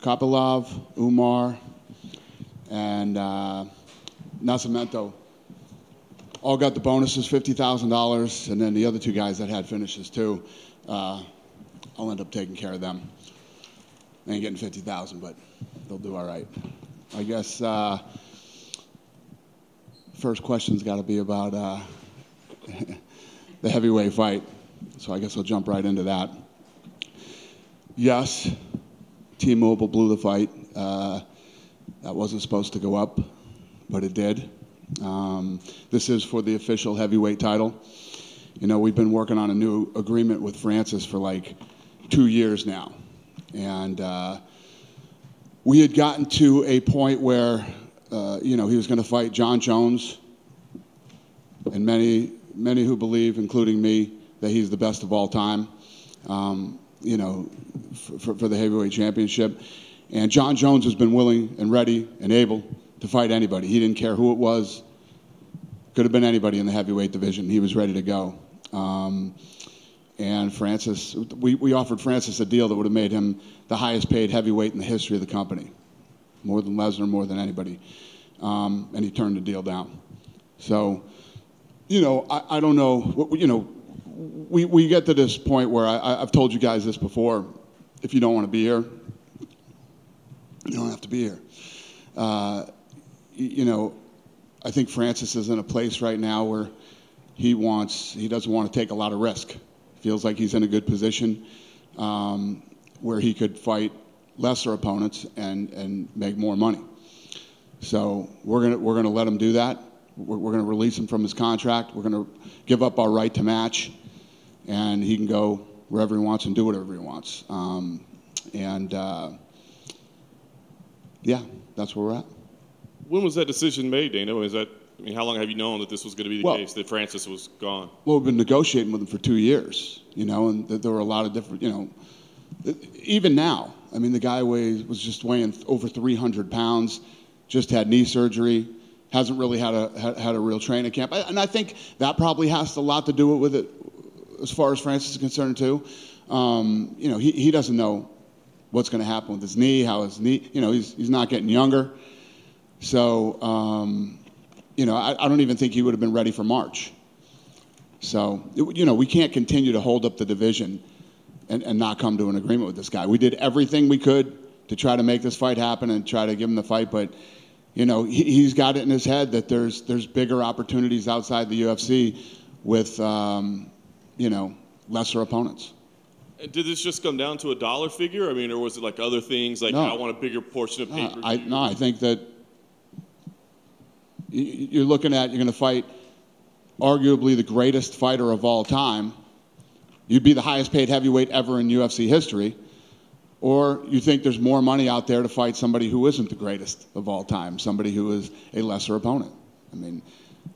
Kopylov, Umar, and Nascimento all got the bonuses, $50,000, and then the other two guys that had finishes too, I'll end up taking care of them. They ain't getting $50,000, but they'll do all right. I guess first question's got to be about the heavyweight fight, so I guess I'll jump right into that. Yes, T-Mobile blew the fight. That wasn't supposed to go up, but it did. This is for the official heavyweight title. You know, we've been working on a new agreement with Francis for like 2 years now. And we had gotten to a point where, you know, he was going to fight Jon Jones. And many who believe, including me, that he's the best of all time, you know, for the heavyweight championship. And Jon Jones has been willing and ready and able to fight anybody. He didn't care who it was. Could have been anybody in the heavyweight division. He was ready to go. And Francis, we offered Francis a deal that would have made him the highest paid heavyweight in the history of the company. More than Lesnar, more than anybody. And he turned the deal down. So, you know, I don't know. You know, we get to this point where I've told you guys this before. If you don't want to be here, you don't have to be here. You know, I think Francis is in a place right now where he doesn't want to take a lot of risk. Feels like he's in a good position where he could fight lesser opponents and make more money. So we're gonna let him do that. We're gonna release him from his contract. We're gonna give up our right to match, and he can go wherever he wants and do whatever he wants. Yeah, that's where we're at. When was that decision made, Dana? I mean, how long have you known that this was going to be the case, that Francis was gone? Well, we've been negotiating with him for 2 years, you know, and there were a lot of different, you know, even now. I mean, the guy was just weighing over 300 pounds, just had knee surgery, hasn't really had a real training camp. And I think that probably has a lot to do with it as far as Francis is concerned, too. You know, he doesn't know what's going to happen with his knee, how his knee, you know, he's not getting younger. So, you know, I don't even think he would have been ready for March. So, you know, we can't continue to hold up the division and not come to an agreement with this guy. We did everything we could to try to make this fight happen and try to give him the fight, but, you know, he's got it in his head that there's bigger opportunities outside the UFC with, you know, lesser opponents. And did this just come down to a dollar figure? I mean, or was it like other things, like, no. I want a bigger portion of pay-per-view? No, I think that you're going to fight arguably the greatest fighter of all time. You'd be the highest paid heavyweight ever in UFC history. Or you think there's more money out there to fight somebody who isn't the greatest of all time, somebody who is a lesser opponent. I mean,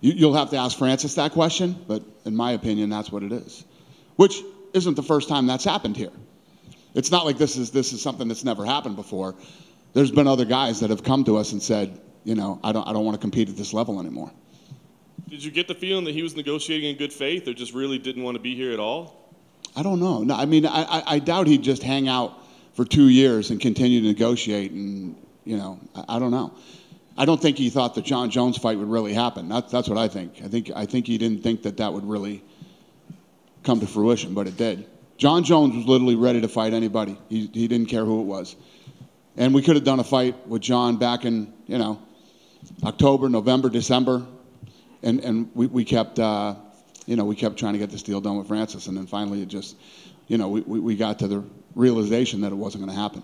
you'll have to ask Francis that question, but in my opinion, that's what it is. Which isn't the first time that's happened here. It's not like this is something that's never happened before. There's been other guys that have come to us and said, you know, I don't want to compete at this level anymore. Did you get the feeling that he was negotiating in good faith, or just really didn't want to be here at all? I don't know. No, I mean, I doubt he'd just hang out for 2 years and continue to negotiate. And you know, I don't know. I don't think he thought the Jon Jones fight would really happen. That's what I think. I think he didn't think that would really come to fruition, but it did. Jon Jones was literally ready to fight anybody. He didn't care who it was. And we could have done a fight with Jon back in, you know, October, November, December, and we kept, you know, we kept trying to get this deal done with Francis, and then finally it just, you know, we got to the realization that it wasn't going to happen.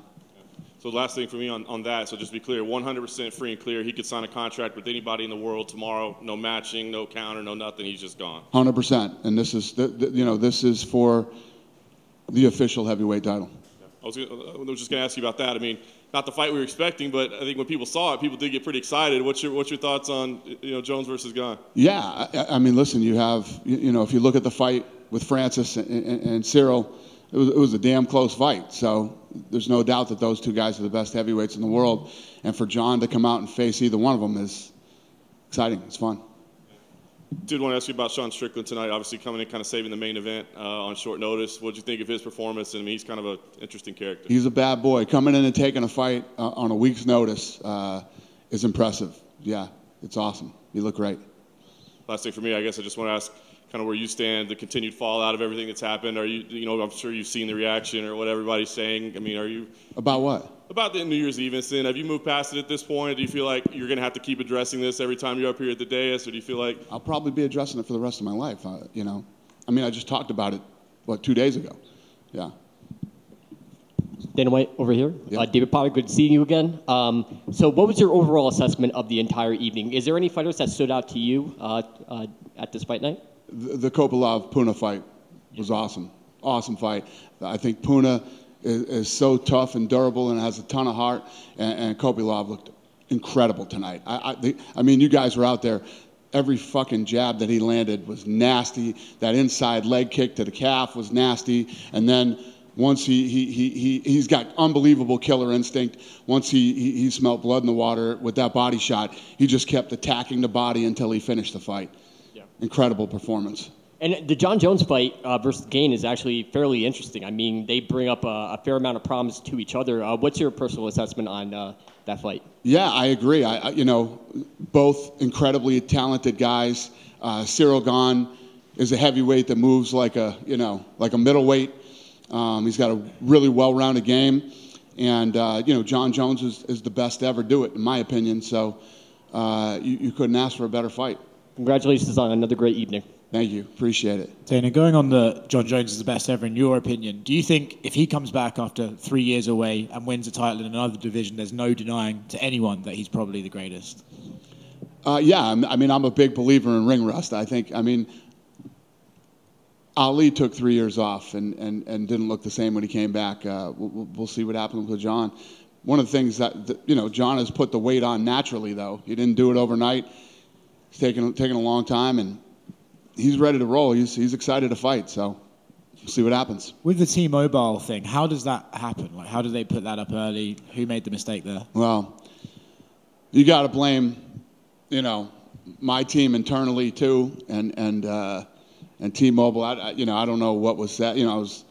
So last thing for me on that, so just to be clear, 100% free and clear, he could sign a contract with anybody in the world tomorrow, no matching, no counter, no nothing, he's just gone. 100%, and this is, you know, this is for the official heavyweight title. Yeah. I was just going to ask you about that. I mean, not the fight we were expecting, but I think when people saw it, people did get pretty excited. What's your thoughts on, you know, Jones versus Gane? Yeah, I mean, listen, you have, you know, if you look at the fight with Francis and Ciryl, it was a damn close fight. So there's no doubt that those two guys are the best heavyweights in the world. And for Jon to come out and face either one of them is exciting. It's fun. Did want to ask you about Sean Strickland tonight, obviously coming in kind of saving the main event on short notice. What did you think of his performance? I mean, he's kind of an interesting character. He's a bad boy. Coming in and taking a fight on a week's notice is impressive. Yeah, it's awesome. You look great. Last thing for me, I guess I just want to ask kind of where you stand, the continued fallout of everything that's happened. Are you know, I'm sure you've seen the reaction or what everybody's saying. I mean, are you... About what? About the New Year's Eve incident. Have you moved past it at this point? Do you feel like you're going to have to keep addressing this every time you're up here at the dais, or do you feel like... I'll probably be addressing it for the rest of my life, you know. I mean, I just talked about it, 2 days ago? Yeah. Dana White over here. Yep. David Potter, good seeing you again. So what was your overall assessment of the entire evening? Is there any fighters that stood out to you at this fight night? The Kopylov-Puna fight was awesome. Awesome fight. I think Puna is so tough and durable and has a ton of heart, and Kopylov looked incredible tonight. I mean, you guys were out there. Every fucking jab that he landed was nasty. That inside leg kick to the calf was nasty. And then once he's got unbelievable killer instinct. Once he smelled blood in the water with that body shot, he just kept attacking the body until he finished the fight. Yeah. Incredible performance. And the Jon Jones fight versus Gane is actually fairly interesting. I mean, they bring up a fair amount of problems to each other. What's your personal assessment on that fight? Yeah, I agree. You know, both incredibly talented guys. Ciryl Gane is a heavyweight that moves like a middleweight. He's got a really well-rounded game, and you know, Jon Jones is the best to ever do it, in my opinion. So you couldn't ask for a better fight. Congratulations on another great evening. Thank you. Appreciate it. Dana, going on the Jon Jones is the best ever, in your opinion, do you think if he comes back after 3 years away and wins a title in another division, there's no denying to anyone that he's probably the greatest? Yeah, I mean, I'm a big believer in ring rust. I mean, Ali took 3 years off and didn't look the same when he came back. We'll see what happens with Jon. One of the things that you know, Jon has put the weight on naturally, though. He didn't do it overnight. It's taken a long time, and he's ready to roll. He's excited to fight, so we'll see what happens. With the T-Mobile thing, how does that happen? Like, how did they put that up early? Who made the mistake there? Well, you got to blame, you know, my team internally too, and T-Mobile. I don't know what was said. You know, I was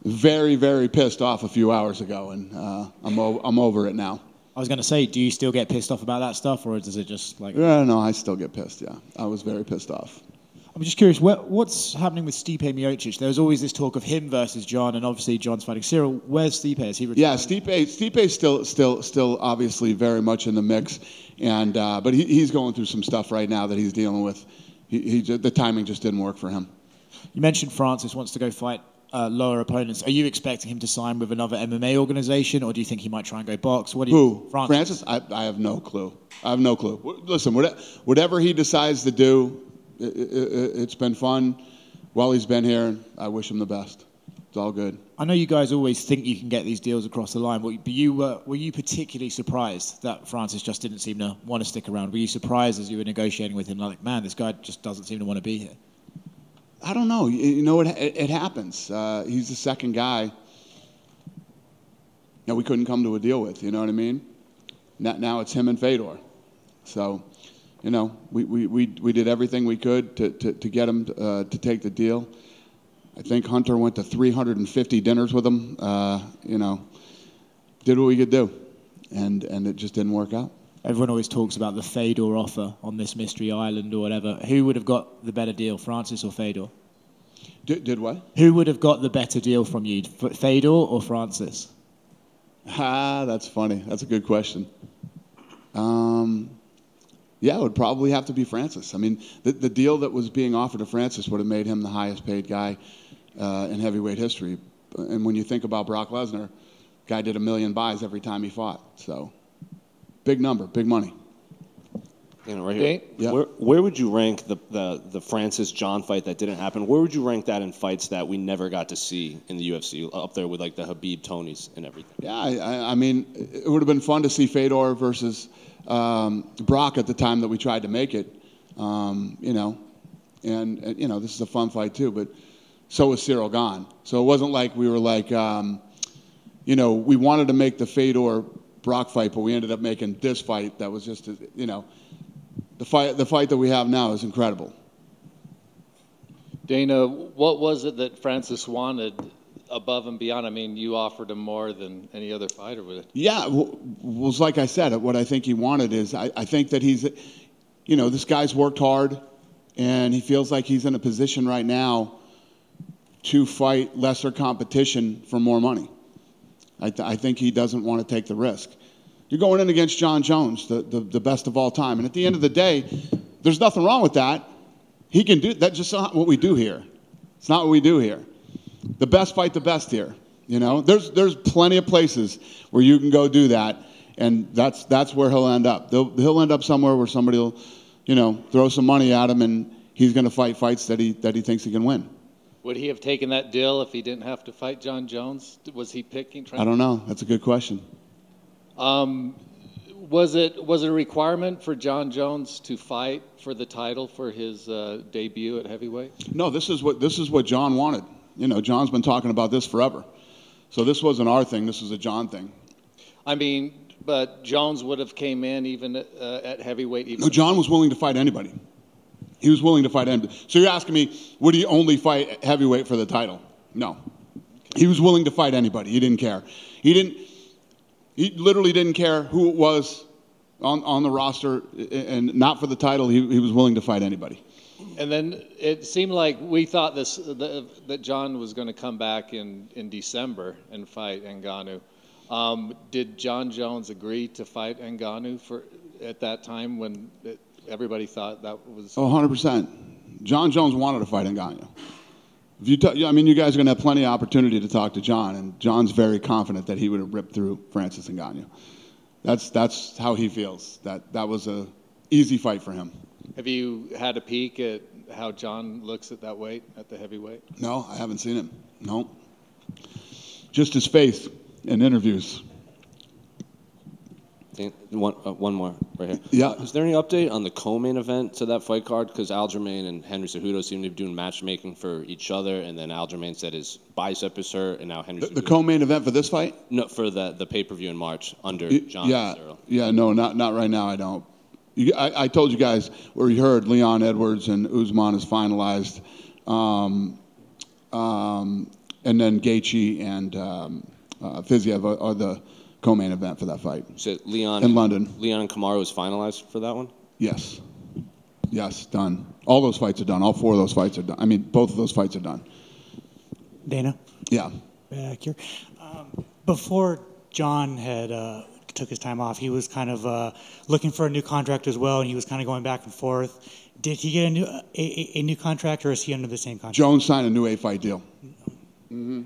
very, very pissed off a few hours ago, and I'm over it now. I was going to say, do you still get pissed off about that stuff, or does it just like... Yeah, no, I still get pissed, yeah. I was very pissed off. I'm just curious, what's happening with Stipe Miocic? There was always this talk of him versus Jon, and obviously Jon's fighting Ciryl. Where's Stipe? Is he retired? Yeah, Stipe's still obviously very much in the mix, and but he's going through some stuff right now that he's dealing with. The timing just didn't work for him. You mentioned Francis wants to go fight lower opponents. Are you expecting him to sign with another MMA organization, or do you think he might try and go box? Who? Francis? I have no clue. I have no clue. Listen, whatever he decides to do, it's been fun while he's been here, and I wish him the best. It's all good. I know you guys always think you can get these deals across the line, but were you particularly surprised that Francis just didn't seem to want to stick around? Were you surprised as you were negotiating with him, like, man, this guy just doesn't seem to want to be here? I don't know. You know, it happens. He's the second guy that we couldn't come to a deal with. You know what I mean? Now it's him and Fedor. So, you know, we did everything we could to get him to take the deal. I think Hunter went to 350 dinners with him. You know, did what we could do, and it just didn't work out. Everyone always talks about the Fedor offer on this mystery island or whatever. Who would have got the better deal, Francis or Fedor? Did what? Who would have got the better deal from you, Fedor or Francis? That's funny. That's a good question. Yeah, it would probably have to be Francis. I mean, the deal that was being offered to Francis would have made him the highest paid guy in heavyweight history. And when you think about Brock Lesnar, guy did 1 million buys every time he fought. So, big number, big money. You know, right here. Yeah. Where would you rank the Francis Jon fight that didn't happen? Where would you rank that in fights that we never got to see in the UFC, up there with like the Habib Tonys and everything? Yeah, I mean, it would have been fun to see Fedor versus Brock at the time that we tried to make it. You know, and you know, this is a fun fight too. But so was Ciryl Gane. So it wasn't like we were like, you know, we wanted to make the Fedor Brock fight, but we ended up making this fight that was just, you know, The fight that we have now is incredible. Dana, what was it that Francis wanted above and beyond? I mean, you offered him more than any other fighter would. Yeah, well, like I said, what I think he wanted is I think that he's, this guy's worked hard, and he feels like he's in a position right now to fight lesser competition for more money. I think he doesn't want to take the risk. You're going in against Jon Jones, the best of all time. And at the end of the day, there's nothing wrong with that. He can do that. Just not what we do here. It's not what we do here. The best fight the best here. There's plenty of places where you can go do that, and that's where he'll end up. He'll end up somewhere where somebody will, throw some money at him, and he's going to fight fights that he thinks he can win. Would he have taken that deal if he didn't have to fight Jon Jones? Was he picking? I don't know. That's a good question. Was it a requirement for Jon Jones to fight for the title for his debut at heavyweight? No, this is what Jon wanted. Jon's been talking about this forever. So this wasn't our thing. This was a Jon thing. I mean, but Jones would have came in even at heavyweight. No, Jon was willing to fight anybody. He was willing to fight anybody. So you're asking me, would he only fight heavyweight for the title? No. Okay. He was willing to fight anybody. He didn't care. He literally didn't care who it was on the roster, and not for the title. He was willing to fight anybody. And then it seemed like we thought that Jon was going to come back in December and fight Ngannou. Did Jon Jones agree to fight Ngannou at that time when everybody thought that was? 100%. Jon Jones wanted to fight Ngannou. You guys are going to have plenty of opportunity to talk to Jon, and Jon's very confident that he would have ripped through Francis Ngannou. That's how he feels. That was a easy fight for him. Have you had a peek at how Jon looks at that weight, at the heavyweight? No, I haven't seen him. No. Just his face in interviews. One more right here. Yeah. Is there any update on the co-main event to that fight card? Because Aljamain and Henry Cejudo seem to be doing matchmaking for each other, and then Aljamain said his bicep is hurt, and now Henry Cejudo. The co-main event for this fight? No, for the pay-per-view in March under Jon and Ciryl. Yeah, no, not right now. I don't. I told you guys where you heard Leon Edwards and Usman is finalized, and then Gaethje and Fiziev are the co-main event for that fight. So Leon in London. Leon and Kamaru was finalized for that one? Yes. Yes, done. All those fights are done. All four of those fights are done. I mean, both of those fights are done. Dana? Yeah. Back here. Before Jon had took his time off, he was kind of looking for a new contract as well, and he was kind of going back and forth. Did he get a new contract, or is he under the same contract? Jones signed a new 8-fight deal. Mm-hmm.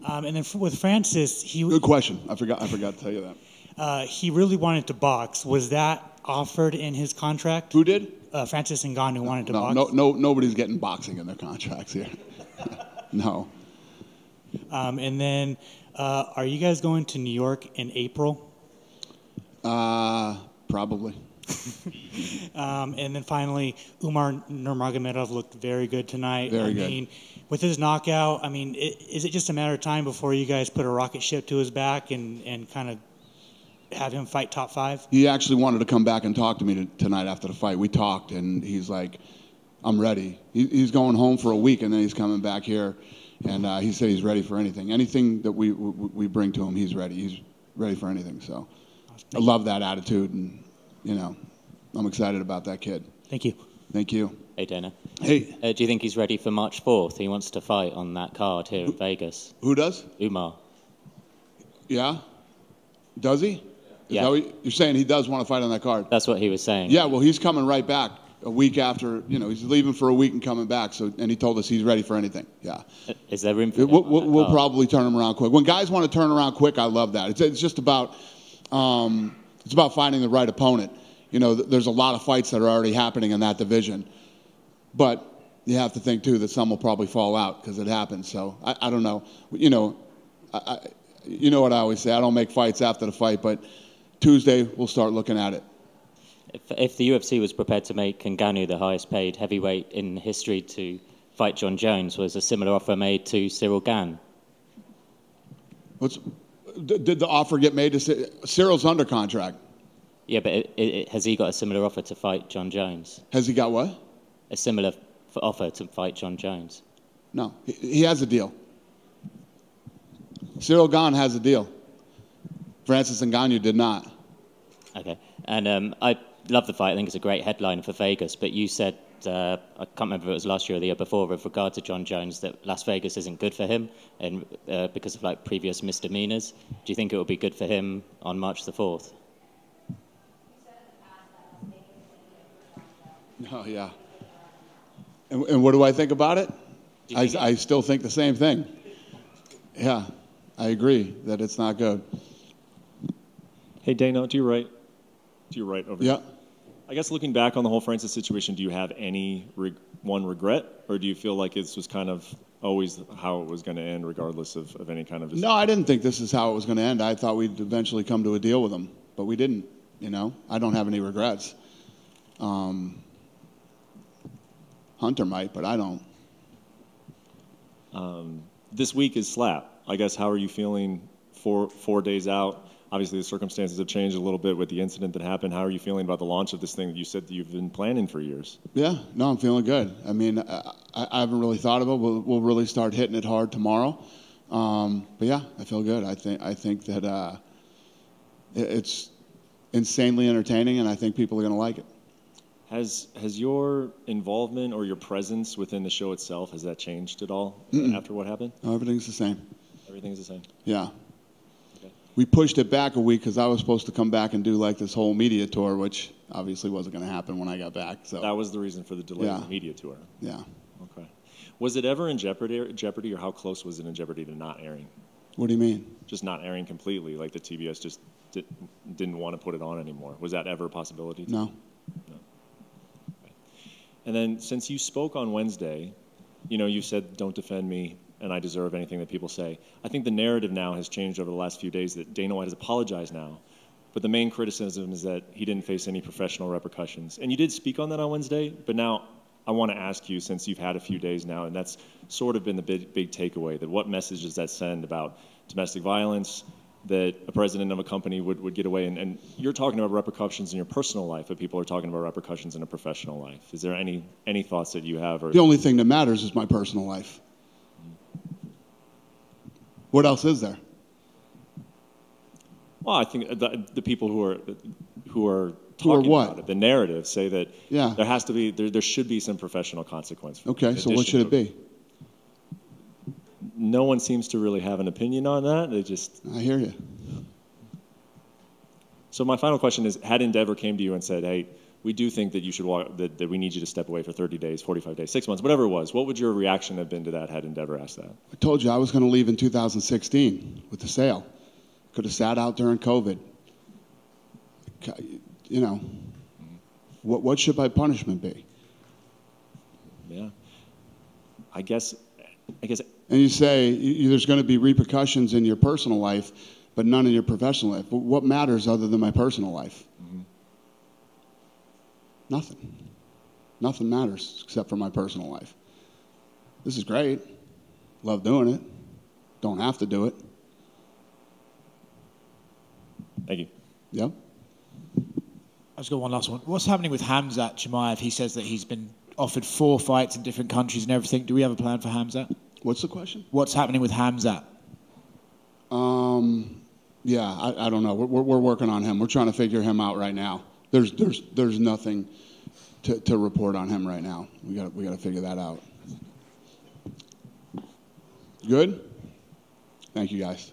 And then with Francis, good question. I forgot to tell you that. He really wanted to box. Was that offered in his contract? Who did? Francis Ngannou wanted to box. No, nobody's getting boxing in their contracts here. No. And then, are you guys going to New York in April? Probably. And then finally, Umar Nurmagomedov looked very good tonight. Very good. I mean, with his knockout, is it just a matter of time before you guys put a rocket ship to his back and kind of have him fight top 5? He actually wanted to come back and talk to me tonight after the fight. We talked, and he's like, I'm ready. He's going home for a week, and then he's coming back here, and he said he's ready for anything. Anything that we bring to him, he's ready. He's ready for anything. So I love that attitude, and, I'm excited about that kid. Thank you. Thank you. Hey, Dana. Hey. Do you think he's ready for March 4th? He wants to fight on that card here in Vegas. Who does? Umar. Yeah? Does he? Yeah. Is that what you're saying he does want to fight on that card? That's what he was saying. Yeah, well, he's coming right back a week after, he's leaving for a week and coming back. So, and he told us he's ready for anything. Yeah. Is there room for him We'll probably turn him around quick. When guys want to turn around quick, I love that. It's just about finding the right opponent. There's a lot of fights that are already happening in that division. But you have to think, too, that some will probably fall out because it happens. So, I don't know. You know what I always say. I don't make fights after the fight, but Tuesday we'll start looking at it. If the UFC was prepared to make Ngannou the highest paid heavyweight in history to fight Jon Jones, was a similar offer made to Ciryl Gane? Did the offer get made to Cyryl's under contract? Yeah, but has he got a similar offer to fight Jon Jones? Has he got what? A similar offer to fight Jon Jones? No, he has a deal. Ciryl Gane has a deal. Francis Ngannou did not. Okay. And I love the fight. I think it's a great headline for Vegas. But you said, I can't remember if it was last year or the year before, with regard to Jon Jones, that Las Vegas isn't good for him and because of like previous misdemeanors. Do you think it will be good for him on March the 4th? Oh, yeah. And what do I think about it? I still think the same thing. Yeah, I agree that it's not good. Hey, Dana, do you write over Yeah. here? I guess looking back on the whole Francis situation, do you have any regret, or do you feel like this was kind of always how it was going to end, regardless of any kind of... No, I didn't think this is how it was going to end. I thought we'd eventually come to a deal with him, but we didn't, you know. I don't have any regrets. Hunter might, but I don't. This week is Slap. I guess, how are you feeling 4 days out? Obviously, the circumstances have changed a little bit with the incident that happened. How are you feeling about the launch of this thing that you said that you've been planning for years? Yeah, no, I'm feeling good. I mean, I haven't really thought about it. We'll really start hitting it hard tomorrow. But yeah, I feel good. I think that it's insanely entertaining, and I think people are going to like it. Has your involvement or your presence within the show itself, has that changed at all after what happened? No, everything's the same. Everything's the same? Yeah. Okay. We pushed it back a week because I was supposed to come back and do like this whole media tour, which obviously wasn't going to happen when I got back. So that was the reason for the delay of the media tour? Yeah. Okay. Was it ever in jeopardy, or how close was it in jeopardy to not airing? What do you mean? Just not airing completely, like the TBS just didn't want to put it on anymore. Was that ever a possibility? No. No. Okay. And then since you spoke on Wednesday, you know, you said, don't defend me and I deserve anything that people say. I think the narrative now has changed over the last few days that Dana White has apologized now. But the main criticism is that he didn't face any professional repercussions. And you did speak on that on Wednesday, but now I want to ask you, since you've had a few days now, and that's sort of been the big takeaway, that what message does that send about domestic violence, that a president of a company would get away? And you're talking about repercussions in your personal life, but people are talking about repercussions in a professional life. Is there any thoughts that you have? Or... The only thing that matters is my personal life. What else is there? Well, I think the people who are talking about it, the narrative, say that there has to be, there should be some professional consequence. Okay, so what should it be? No one seems to really have an opinion on that. They just... I hear you. So my final question is, had Endeavor came to you and said, hey, we do think that you should walk, that we need you to step away for 30 days, 45 days, 6 months, whatever it was, what would your reaction have been to that had Endeavor asked that? I told you I was going to leave in 2016 with the sale. Could have sat out during COVID. You know, what should my punishment be? Yeah. I guess. And you say there's going to be repercussions in your personal life, but none in your professional life. But what matters other than my personal life? Mm-hmm. Nothing. Nothing matters except for my personal life. This is great. Love doing it. Don't have to do it. Thank you. Yep. I've just got one last one. What's happening with Khamzat Chimaev? He says that he's been offered 4 fights in different countries and everything. Do we have a plan for Khamzat? What's the question? What's happening with Khamzat? Yeah, I don't know. We're working on him. We're trying to figure him out right now. There's nothing to report on him right now. We got to figure that out. Good? Thank you, guys.